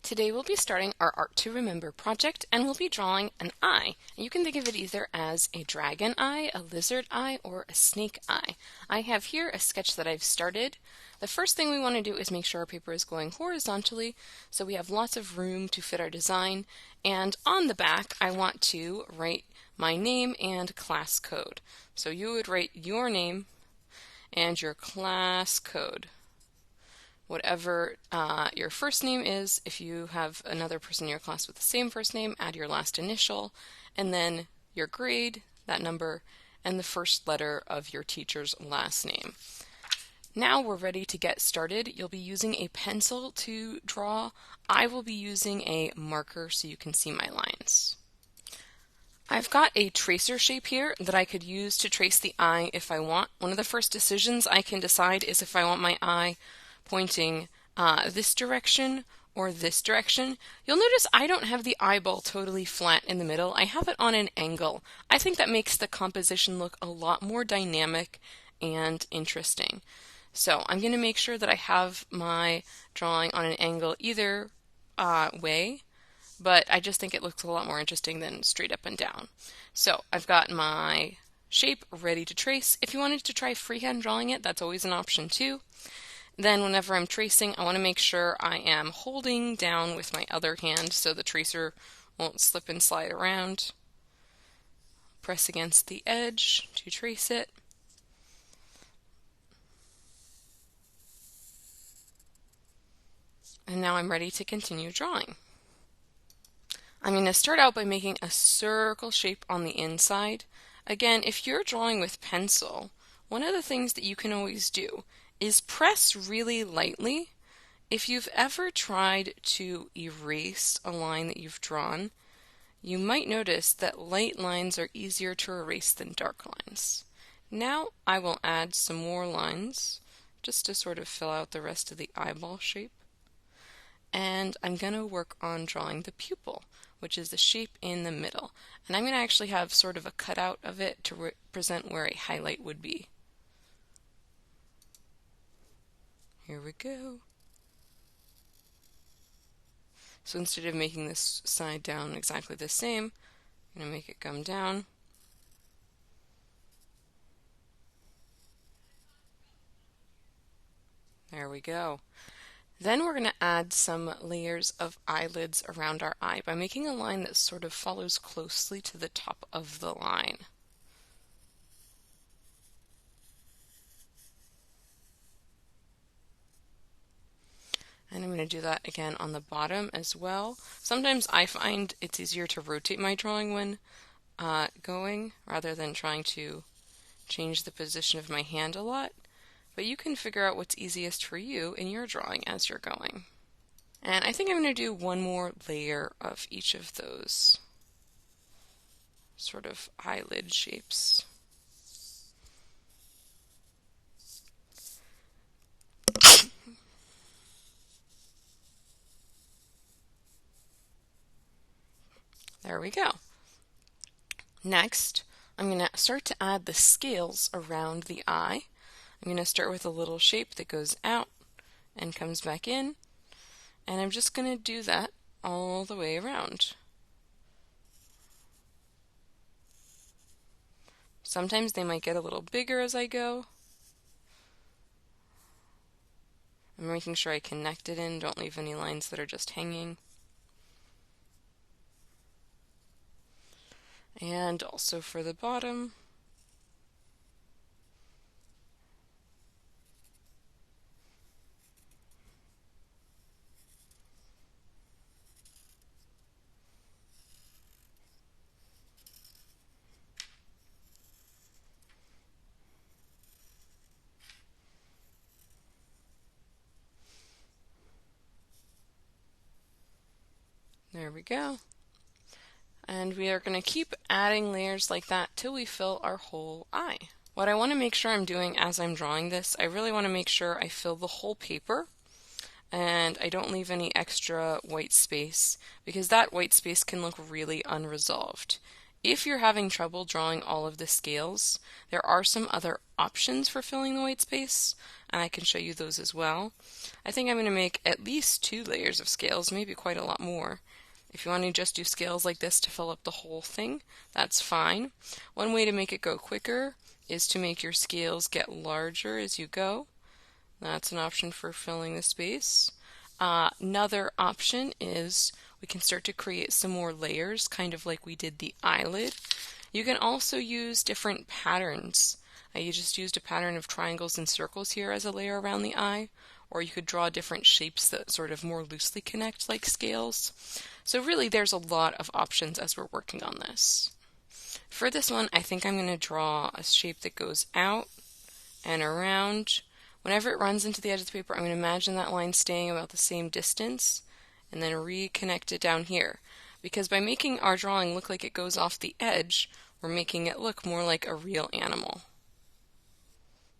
Today we'll be starting our Art to Remember project and we'll be drawing an eye. And you can think of it either as a dragon eye, a lizard eye, or a snake eye. I have here a sketch that I've started. The first thing we want to do is make sure our paper is going horizontally so we have lots of room to fit our design. And on the back I want to write my name and class code. So you would write your name and your class code. Whatever your first name is, if you have another person in your class with the same first name, add your last initial, and then your grade, that number, and the first letter of your teacher's last name. Now we're ready to get started. You'll be using a pencil to draw. I will be using a marker so you can see my lines. I've got a tracer shape here that I could use to trace the eye if I want. One of the first decisions I can decide is if I want my eye pointing this direction or this direction. You'll notice I don't have the eyeball totally flat in the middle. I have it on an angle. I think that makes the composition look a lot more dynamic and interesting. So I'm going to make sure that I have my drawing on an angle either way, but I just think it looks a lot more interesting than straight up and down. So I've got my shape ready to trace. If you wanted to try freehand drawing it, that's always an option too. Then whenever I'm tracing, I want to make sure I am holding down with my other hand so the tracer won't slip and slide around. Press against the edge to trace it. And now I'm ready to continue drawing. I'm going to start out by making a circle shape on the inside. Again, if you're drawing with pencil, one of the things that you can always do is press really lightly. If you've ever tried to erase a line that you've drawn, you might notice that light lines are easier to erase than dark lines. Now I will add some more lines just to sort of fill out the rest of the eyeball shape. And I'm going to work on drawing the pupil, which is the shape in the middle. And I'm going to actually have sort of a cutout of it to represent where a highlight would be. Here we go. So instead of making this side down exactly the same, I'm going to make it come down. There we go. Then we're going to add some layers of eyelids around our eye by making a line that sort of follows closely to the top of the line. And I'm going to do that again on the bottom as well. Sometimes I find it's easier to rotate my drawing when going rather than trying to change the position of my hand a lot. But you can figure out what's easiest for you in your drawing as you're going. And I think I'm going to do one more layer of each of those sort of eyelid shapes. There we go. Next, I'm going to start to add the scales around the eye. I'm going to start with a little shape that goes out and comes back in, and I'm just going to do that all the way around. Sometimes they might get a little bigger as I go. I'm making sure I connect it in, don't leave any lines that are just hanging. And also for the bottom. There we go. And we are going to keep adding layers like that till we fill our whole eye. What I want to make sure I'm doing as I'm drawing this, I really want to make sure I fill the whole paper and I don't leave any extra white space because that white space can look really unresolved. If you're having trouble drawing all of the scales, there are some other options for filling the white space, and I can show you those as well. I think I'm going to make at least 2 layers of scales, maybe quite a lot more. If you want to just do scales like this to fill up the whole thing, that's fine. One way to make it go quicker is to make your scales get larger as you go. That's an option for filling the space. Another option is we can start to create some more layers, kind of like we did the eyelid. You can also use different patterns. You just used a pattern of triangles and circles here as a layer around the eye, or you could draw different shapes that sort of more loosely connect like scales. So really there's a lot of options as we're working on this. For this one, I think I'm going to draw a shape that goes out and around. Whenever it runs into the edge of the paper, I'm going to imagine that line staying about the same distance and then reconnect it down here. Because by making our drawing look like it goes off the edge, we're making it look more like a real animal.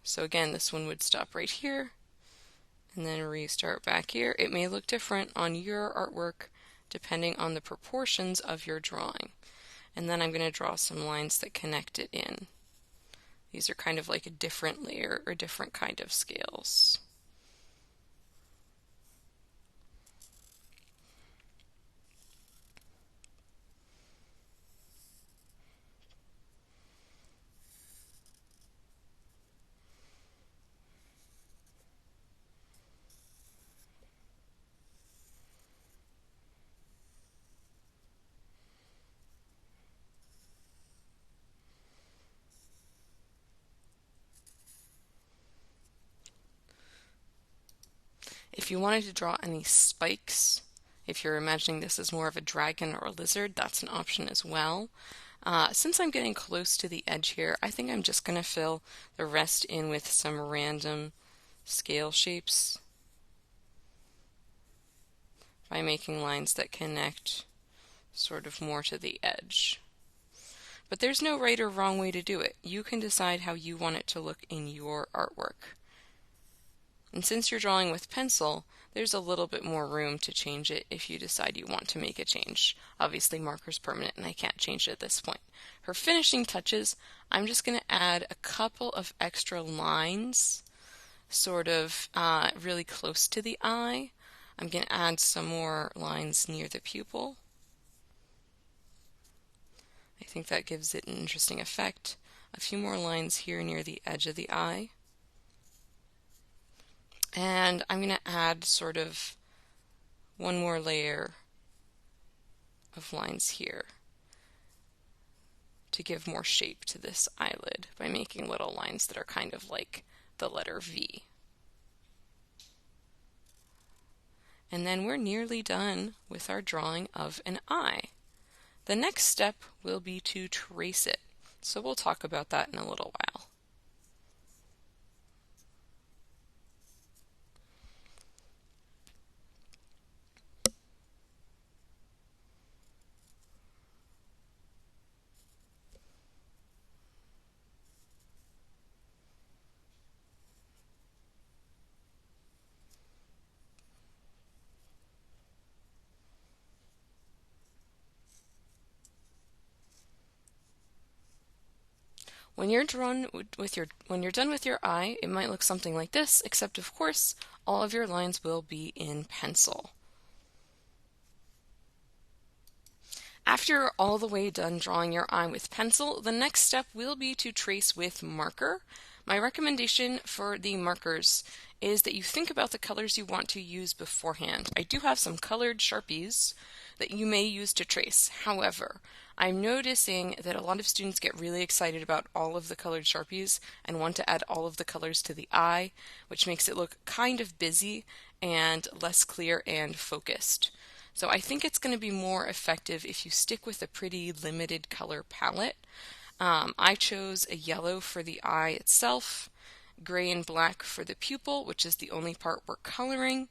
So again, this one would stop right here and then restart back here. It may look different on your artwork depending on the proportions of your drawing. And then I'm going to draw some lines that connect it in. These are kind of like a different layer or different kind of scales. If you wanted to draw any spikes, if you're imagining this as more of a dragon or a lizard, that's an option as well. Since I'm getting close to the edge here, I think I'm just going to fill the rest in with some random scale shapes by making lines that connect sort of more to the edge. But there's no right or wrong way to do it. You can decide how you want it to look in your artwork. And since you're drawing with pencil, there's a little bit more room to change it if you decide you want to make a change. Obviously, marker's permanent and I can't change it at this point. For finishing touches, I'm just going to add a couple of extra lines, sort of really close to the eye. I'm going to add some more lines near the pupil. I think that gives it an interesting effect. A few more lines here near the edge of the eye. And I'm going to add sort of one more layer of lines here to give more shape to this eyelid by making little lines that are kind of like the letter V. And then we're nearly done with our drawing of an eye. The next step will be to trace it. So we'll talk about that in a little while. When you're done with your eye, it might look something like this, except of course, all of your lines will be in pencil. After you're all the way done drawing your eye with pencil, the next step will be to trace with marker. My recommendation for the markers is that you think about the colors you want to use beforehand. I do have some colored Sharpies that you may use to trace. However, I'm noticing that a lot of students get really excited about all of the colored Sharpies and want to add all of the colors to the eye, which makes it look kind of busy and less clear and focused. So I think it's going to be more effective if you stick with a pretty limited color palette. I chose a yellow for the eye itself, gray and black for the pupil, which is the only part we're coloring,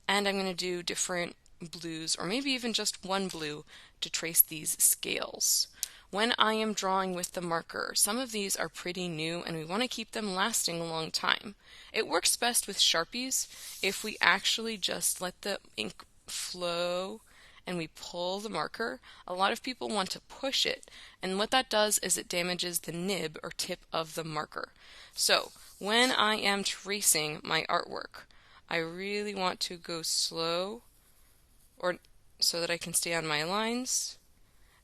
and I'm going to do different blues, or maybe even just one blue, to trace these scales. When I am drawing with the marker, some of these are pretty new and we want to keep them lasting a long time. It works best with Sharpies if we actually just let the ink flow and we pull the marker, a lot of people want to push it, and what that does is it damages the nib or tip of the marker. So when I am tracing my artwork, I really want to go slow, or so that I can stay on my lines,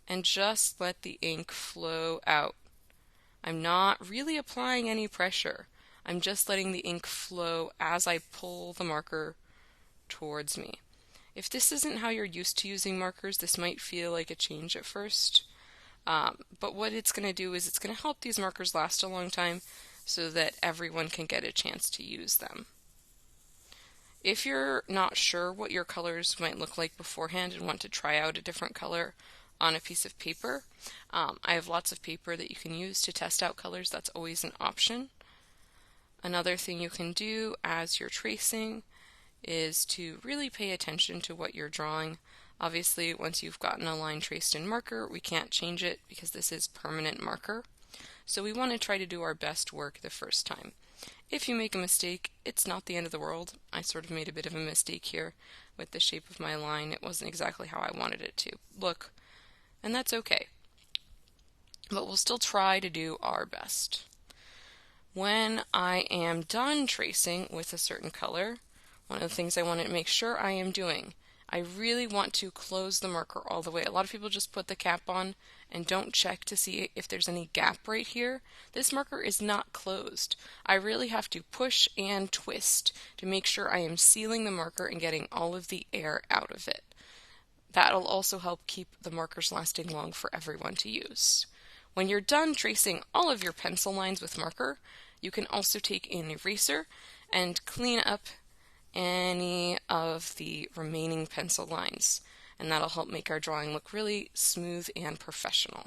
and just let the ink flow out. I'm not really applying any pressure. I'm just letting the ink flow as I pull the marker towards me. If this isn't how you're used to using markers, this might feel like a change at first. But what it's going to do is it's going to help these markers last a long time so that everyone can get a chance to use them. If you're not sure what your colors might look like beforehand and want to try out a different color on a piece of paper, I have lots of paper that you can use to test out colors. That's always an option. Another thing you can do as you're tracing is to really pay attention to what you're drawing. Obviously, once you've gotten a line traced in marker, we can't change it because this is permanent marker. So we want to try to do our best work the first time. If you make a mistake, it's not the end of the world. I sort of made a bit of a mistake here with the shape of my line. It wasn't exactly how I wanted it to look, and that's okay. But we'll still try to do our best. When I am done tracing with a certain color, one of the things I want to make sure I am doing, I really want to close the marker all the way. A lot of people just put the cap on and don't check to see if there's any gap right here. This marker is not closed. I really have to push and twist to make sure I am sealing the marker and getting all of the air out of it. That'll also help keep the markers lasting long for everyone to use. When you're done tracing all of your pencil lines with marker, you can also take an eraser and clean up any of the remaining pencil lines, and that'll help make our drawing look really smooth and professional.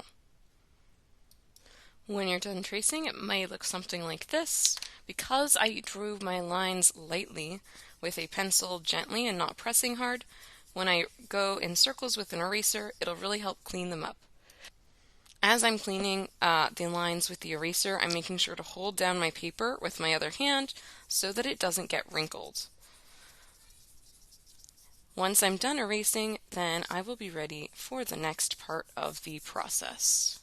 When you're done tracing, it might look something like this. Because I drew my lines lightly with a pencil gently and not pressing hard, when I go in circles with an eraser, it'll really help clean them up. As I'm cleaning the lines with the eraser, I'm making sure to hold down my paper with my other hand so that it doesn't get wrinkled. Once I'm done erasing, then I will be ready for the next part of the process.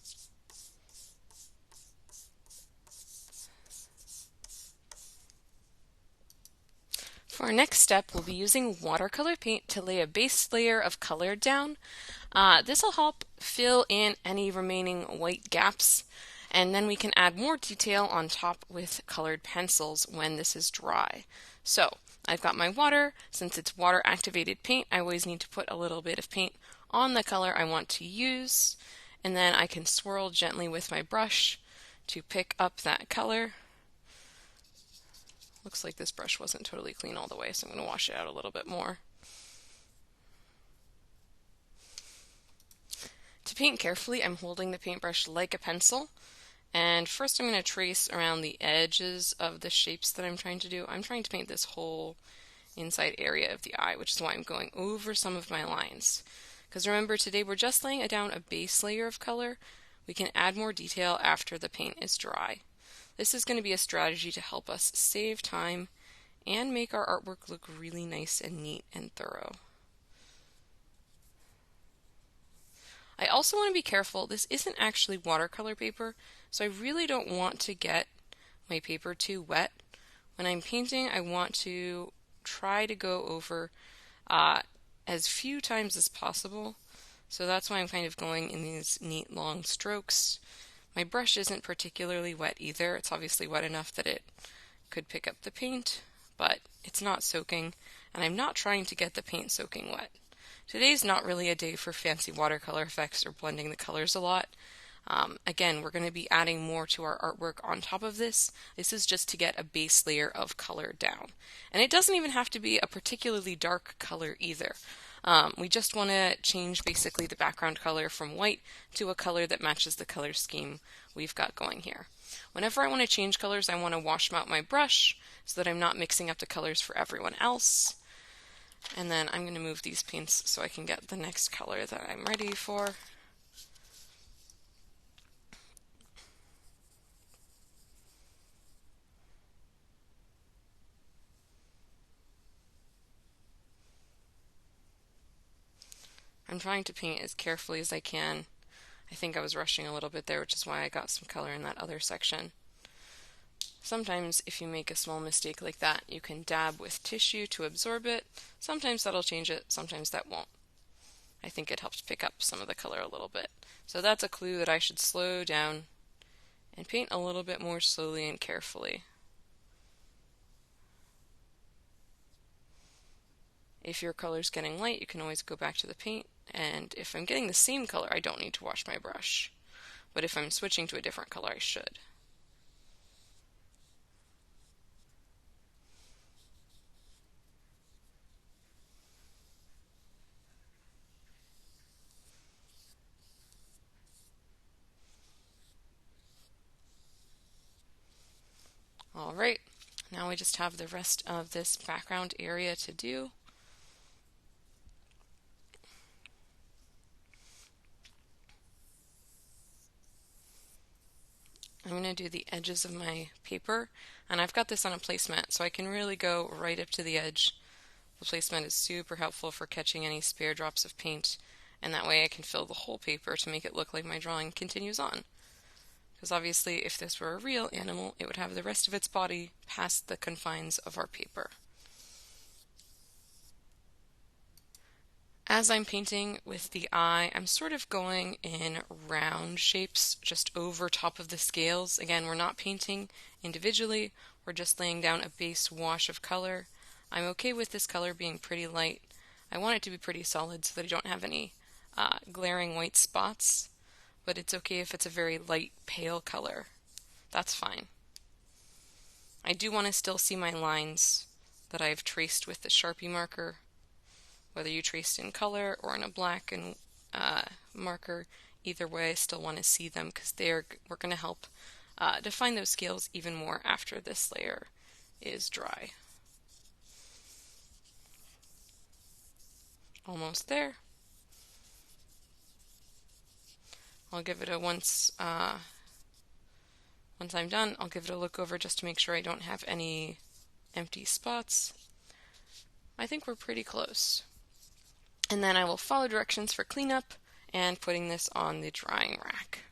For our next step, we'll be using watercolor paint to lay a base layer of color down. This will help fill in any remaining white gaps, and then we can add more detail on top with colored pencils when this is dry. So I've got my water. Since it's water activated paint, I always need to put a little bit of paint on the color I want to use, and then I can swirl gently with my brush to pick up that color. Looks like this brush wasn't totally clean all the way, so I'm going to wash it out a little bit more. To paint carefully, I'm holding the paintbrush like a pencil, and first I'm going to trace around the edges of the shapes that I'm trying to do. I'm trying to paint this whole inside area of the eye, which is why I'm going over some of my lines. Because remember, today we're just laying down a base layer of color. We can add more detail after the paint is dry. This is going to be a strategy to help us save time and make our artwork look really nice and neat and thorough. I also want to be careful, this isn't actually watercolor paper, so I really don't want to get my paper too wet. When I'm painting, I want to try to go over as few times as possible, so that's why I'm kind of going in these neat long strokes. My brush isn't particularly wet either. It's obviously wet enough that it could pick up the paint, but it's not soaking, and I'm not trying to get the paint soaking wet. Today's not really a day for fancy watercolor effects or blending the colors a lot. Again, we're going to be adding more to our artwork on top of this. This is just to get a base layer of color down. And it doesn't even have to be a particularly dark color either. We just want to change basically the background color from white to a color that matches the color scheme we've got going here. Whenever I want to change colors, I want to wash out my brush so that I'm not mixing up the colors for everyone else. And then I'm going to move these paints so I can get the next color that I'm ready for. I'm trying to paint as carefully as I can. I think I was rushing a little bit there, which is why I got some color in that other section. Sometimes if you make a small mistake like that, you can dab with tissue to absorb it. Sometimes that'll change it, sometimes that won't. I think it helps pick up some of the color a little bit. So that's a clue that I should slow down and paint a little bit more slowly and carefully. If your color's getting light, you can always go back to the paint, and if I'm getting the same color, I don't need to wash my brush. But if I'm switching to a different color, I should. Alright, now we just have the rest of this background area to do. I'm going to do the edges of my paper, and I've got this on a placemat so I can really go right up to the edge. The placemat is super helpful for catching any spare drops of paint, and that way I can fill the whole paper to make it look like my drawing continues on. Because obviously if this were a real animal, it would have the rest of its body past the confines of our paper. As I'm painting with the eye, I'm sort of going in round shapes just over top of the scales. Again, we're not painting individually, we're just laying down a base wash of color. I'm okay with this color being pretty light. I want it to be pretty solid so that I don't have any glaring white spots, but it's okay if it's a very light pale color. That's fine. I do want to still see my lines that I've traced with the Sharpie marker. Whether you traced in color or in a black and marker, either way I still want to see them because we're going to help define those scales even more after this layer is dry. Almost there. I'll give it a once I'm done, I'll give it a look over just to make sure I don't have any empty spots. I think we're pretty close. And then I will follow directions for cleanup and putting this on the drying rack.